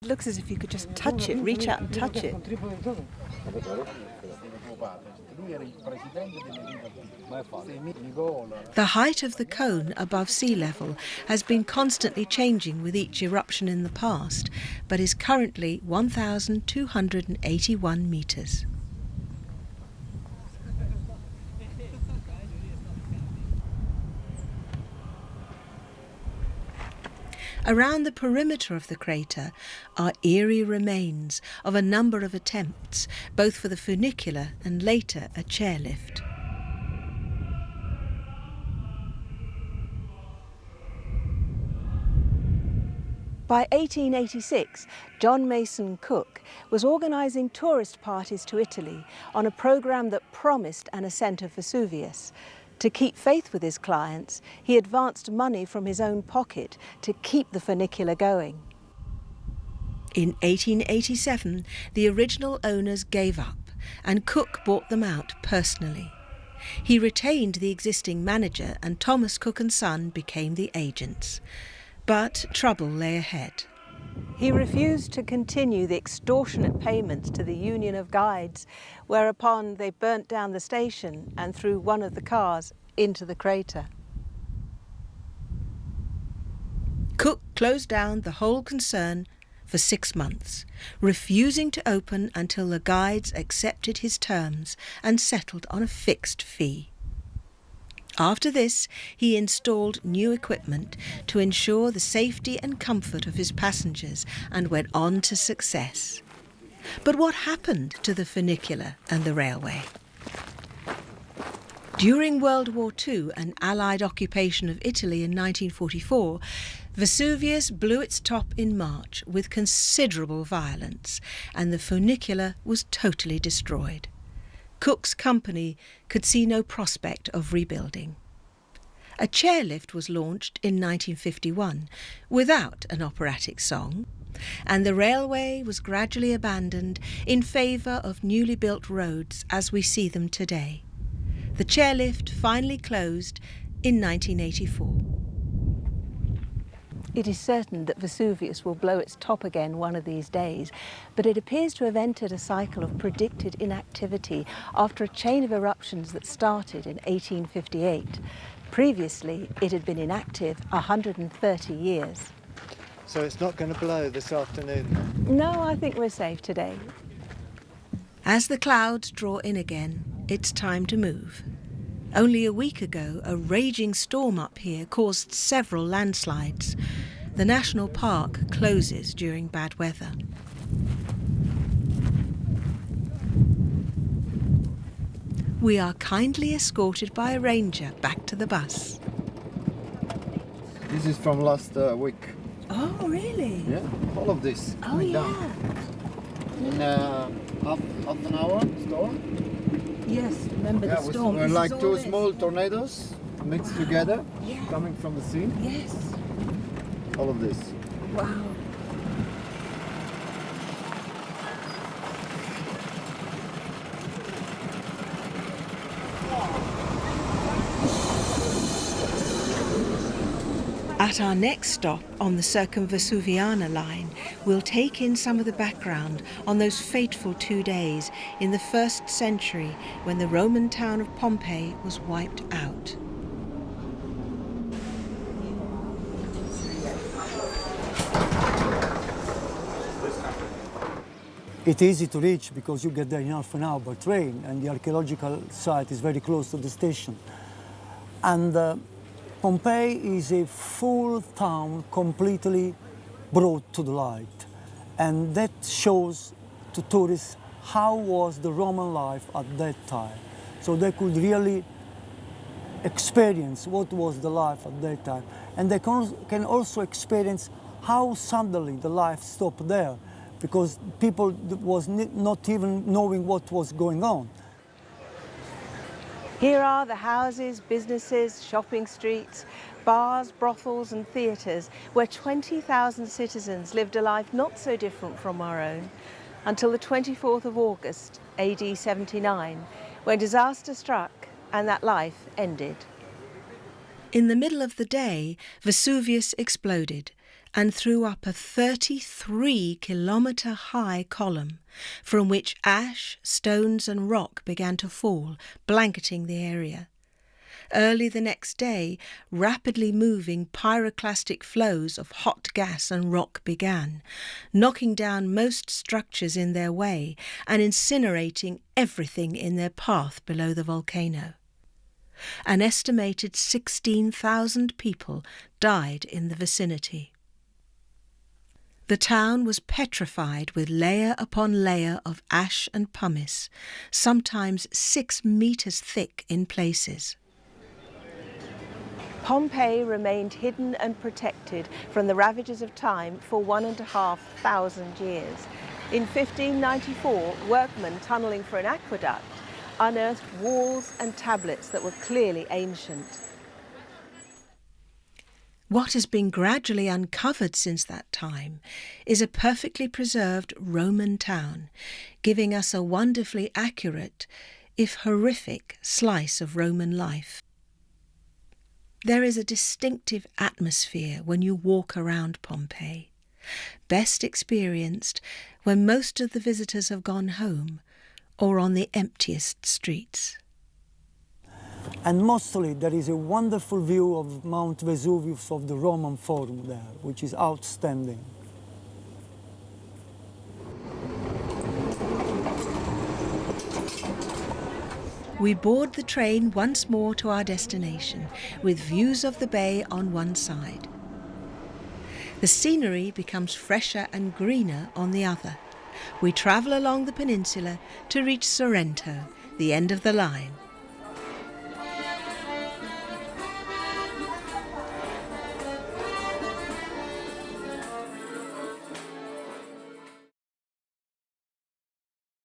It looks as if you could just touch it, reach out and touch it. The height of the cone above sea level has been constantly changing with each eruption in the past, but is currently 1,281 metres. Around the perimeter of the crater are eerie remains of a number of attempts, both for the funicular and later a chairlift. By 1886, John Mason Cook was organising tourist parties to Italy on a programme that promised an ascent of Vesuvius. To keep faith with his clients, he advanced money from his own pocket to keep the funicular going. In 1887, the original owners gave up and Cook bought them out personally. He retained the existing manager and Thomas Cook and Son became the agents. But trouble lay ahead. He refused to continue the extortionate payments to the Union of Guides, whereupon they burnt down the station and threw one of the cars into the crater. Cook closed down the whole concern for 6 months, refusing to open until the guides accepted his terms and settled on a fixed fee. After this, he installed new equipment to ensure the safety and comfort of his passengers and went on to success. But what happened to the funicular and the railway? During World War II and Allied occupation of Italy in 1944, Vesuvius blew its top in March with considerable violence, and the funicular was totally destroyed. Cook's company could see no prospect of rebuilding. A chairlift was launched in 1951 without an operatic song, and the railway was gradually abandoned in favour of newly built roads as we see them today. The chairlift finally closed in 1984. It is certain that Vesuvius will blow its top again one of these days, but it appears to have entered a cycle of predicted inactivity after a chain of eruptions that started in 1858. Previously, it had been inactive 130 years. So it's not going to blow this afternoon? No, I think we're safe today. As the clouds draw in again, it's time to move. Only a week ago, a raging storm up here caused several landslides. The national park closes during bad weather. We are kindly escorted by a ranger back to the bus. This is from last week. Oh, really? Yeah, all of this. Oh, yeah. Down. In half an hour storm. Yes, remember the storm. With, like two small tornadoes mixed together, coming from the sea. Yes. All of this. Wow. At our next stop on the Circumvesuviana line, we'll take in some of the background on those fateful 2 days in the 1st century when the Roman town of Pompeii was wiped out. It's easy to reach because you get there in half an hour by train, and the archaeological site is very close to the station. And Pompeii is a full town completely brought to the light, and that shows to tourists how was the Roman life at that time. So they could really experience what was the life at that time, and they can also experience how suddenly the life stopped there, because people was not even knowing what was going on. Here are the houses, businesses, shopping streets, bars, brothels and theatres where 20,000 citizens lived a life not so different from our own until the 24th of August, AD 79, when disaster struck and that life ended. In the middle of the day, Vesuvius exploded and threw up a 33-kilometre high column from which ash, stones and rock began to fall, blanketing the area. Early the next day, rapidly moving pyroclastic flows of hot gas and rock began, knocking down most structures in their way and incinerating everything in their path below the volcano. An estimated 16,000 people died in the vicinity. The town was petrified with layer upon layer of ash and pumice, sometimes 6 meters thick in places. Pompeii remained hidden and protected from the ravages of time for 1,500 years. In 1594, workmen tunnelling for an aqueduct unearthed walls and tablets that were clearly ancient. What has been gradually uncovered since that time is a perfectly preserved Roman town, giving us a wonderfully accurate, if horrific, slice of Roman life. There is a distinctive atmosphere when you walk around Pompeii, best experienced when most of the visitors have gone home or on the emptiest streets. And mostly there is a wonderful view of Mount Vesuvius of the Roman Forum there, which is outstanding. We board the train once more to our destination, with views of the bay on one side. The scenery becomes fresher and greener on the other. We travel along the peninsula to reach Sorrento, the end of the line.